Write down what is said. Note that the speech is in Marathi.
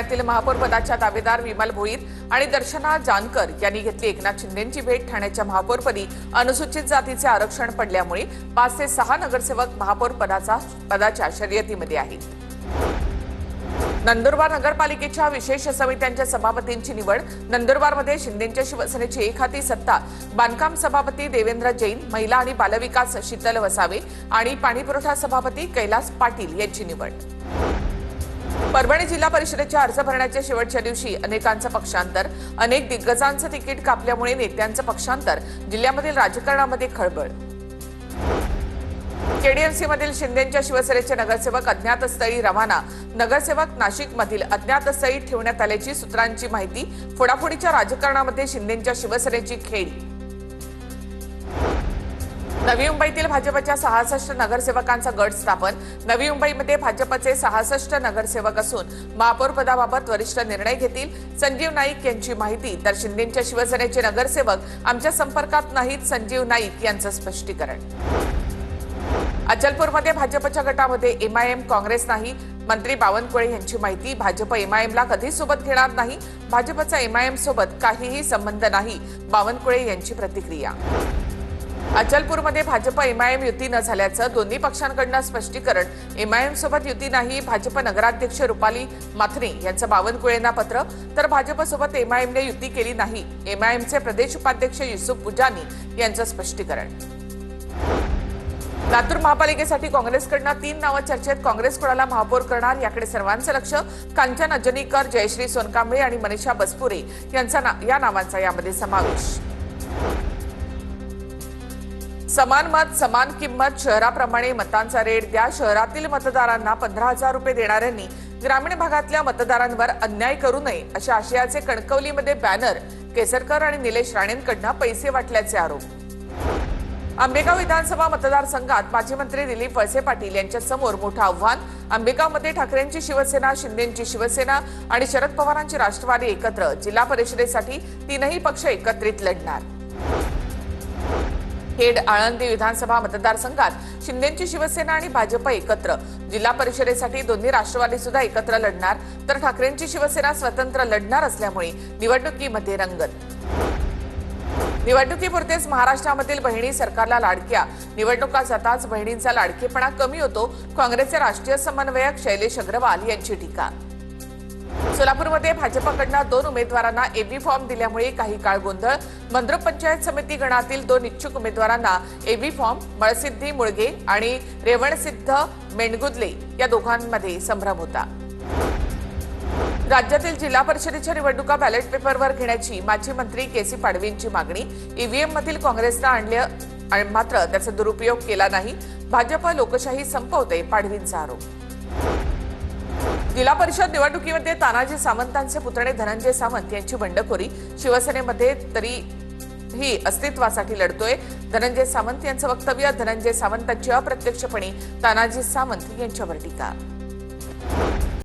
ठाण्यातील महापौर पदाच्या दावेदार विमल भोईर आणि दर्शना जानकर यांनी घेतली एकनाथ शिंदेंची भेट। ठाण्याच्या महापौरपदी अनुसूचित जातीचे आरक्षण पडल्यामुळे 5 ते 6 नगरसेवक महापौर पदाच्या शर्यतीमध्ये आहेत। नंदुरबार नगरपालिकेच्या विशेष समित्यांच्या सभापतींची निवड। नंदुरबारमध्ये शिंदेंच्या शिवसेनेची एकहाती सत्ता। बांधकाम सभापती देवेंद्र जैन, महिला आणि बालविकास शीतल वसावे आणि पाणीपुरवठा सभापती कैलास पाटील यांची निवड। परभणी जिल्हा परिषदेच्या अर्ज भरण्याच्या शेवटच्या दिवशी अनेकांचं पक्षांतर। अनेक दिग्गजांचं तिकीट कापल्यामुळे नेत्यांचं पक्षांतर। जिल्ह्यामधील राजकारणामध्ये खळबळ। केडीएमसीमधील शिंदेंच्या शिवसेनेचे नगरसेवक अज्ञात स्थळी रवाना। नगरसेवक नाशिकमधील अज्ञात स्थळी ठेवण्यात आल्याची सूत्रांची माहिती। फोडाफोडीच्या राजकारणामध्ये शिंदेंच्या शिवसेनेची खेळी। नवी मुंबईतील भाजपच्या 66 नगरसेवकांचा गट स्थापन। नवी मुंबईमध्ये भाजपचे 66 नगरसेवक असून महापौर पदाबाबत वरिष्ठ निर्णय घेतील। संजीव नाईक यांची माहिती। तर शिंदेंच्या शिवसेनेचे नगरसेवक आमच्या संपर्कात नाहीत, संजीव नाईक यांचं स्पष्टीकरण। अचलपूरमध्ये भाजपच्या गटामध्ये एमआयएम काँग्रेस नाही। मंत्री बावनकुळे यांची माहिती। भाजप एमआयएमला कधी सोबत घेणार नाही। भाजपचा एमआयएम सोबत काहीही संबंध नाही, बावनकुळे यांची प्रतिक्रिया। अचलपूरमध्ये भाजप एमआयएम युती न झाल्याचं दोन्ही पक्षांकडून स्पष्टीकरण। एमआयएम सोबत युती नाही। भाजप नगराध्यक्ष रुपाली माथरे यांचं बावनकुळेंना पत्र। तर भाजपसोबत एमआयएमने युती केली नाही। एमआयएमचे प्रदेश उपाध्यक्ष युसुफ पुजानी यांचं स्पष्टीकरण। लातूर महापालिकेसाठी काँग्रेसकडून 3 नावं चर्चेत। काँग्रेस कोणाला महापौर करणार याकडे सर्वांचं लक्ष। कांचन अजनीकर, जयश्री सोनकांबळे आणि मनीषा बसपुरे या नावांचा यामध्ये समावेश। समान मत समान किंमत, शहराप्रमाणे मतांचा रेट द्या। शहरातील मतदारांना 15,000 रुपये देणाऱ्यांनी ग्रामीण भागातल्या मतदारांवर अन्याय करू नये अशा आशयाचे कणकवलीमध्ये बॅनर। केसरकर आणि निलेश राणेंकडून पैसे वाटल्याचे आरोप। आंबेगाव विधानसभा मतदारसंघात माजी मंत्री दिलीप वळसे पाटील यांच्या समोर मोठं आव्हान। आंबेगावमध्ये ठाकरेंची शिवसेना, शिंदेंची शिवसेना आणि शरद पवारांची राष्ट्रवादी एकत्र। जिल्हा परिषदेसाठी 3ही पक्ष एकत्रित लढणार। खेड आळंदी विधानसभा मतदारसंघात शिंदेंची शिवसेना आणि भाजप एकत्र। जिल्हा परिषदेसाठी दोन्ही राष्ट्रवादी सुद्धा एकत्र लढणार, तर ठाकरेंची शिवसेना स्वतंत्र लढणार असल्यामुळे निवडणुकीमध्ये रंगत। निवडणुकीपुरतेच महाराष्ट्रामधील बहिणी सरकारला लाडक्या। निवडणुका जाताच बहिणींचा लाडकेपणा कमी होतो। काँग्रेसचे राष्ट्रीय समन्वयक शैलेश अग्रवाल यांची टीका। सोलापूरमध्ये भाजपकडून 2 उमेदवारांना एबी फॉर्म दिल्यामुळे काही काळ गोंधळ। मंद्रुप पंचायत समिती गणातील 2 इच्छुक उमेदवारांना एबी फॉर्म। मळसिद्धी मुळगे आणि रेवणसिद्ध मेंढगुदले या दोघांमध्ये संभ्रम होता। राज्यातील जिल्हा परिषदेच्या निवडणुका बॅलेट पेपरवर घेण्याची माजी मंत्री केसी पाडवींची मागणी। ईव्हीएम मधील काँग्रेसनं आणले मात्र त्याचा दुरुपयोग केला नाही। भाजप लोकशाही संपवते, पाडवींचा आरोप। जिल्हा परिषद निवडणुकीमध्ये तानाजी सावंतांचे पुतणे धनंजय सावंत यांची बंडखोरी। शिवसेनेमध्ये तरीही अस्तित्वासाठी लढतोय धनंजय सावंत यांचं वक्तव्य। धनंजय सावंतांची अप्रत्यक्षपणे तानाजी सावंत यांच्यावर टीका।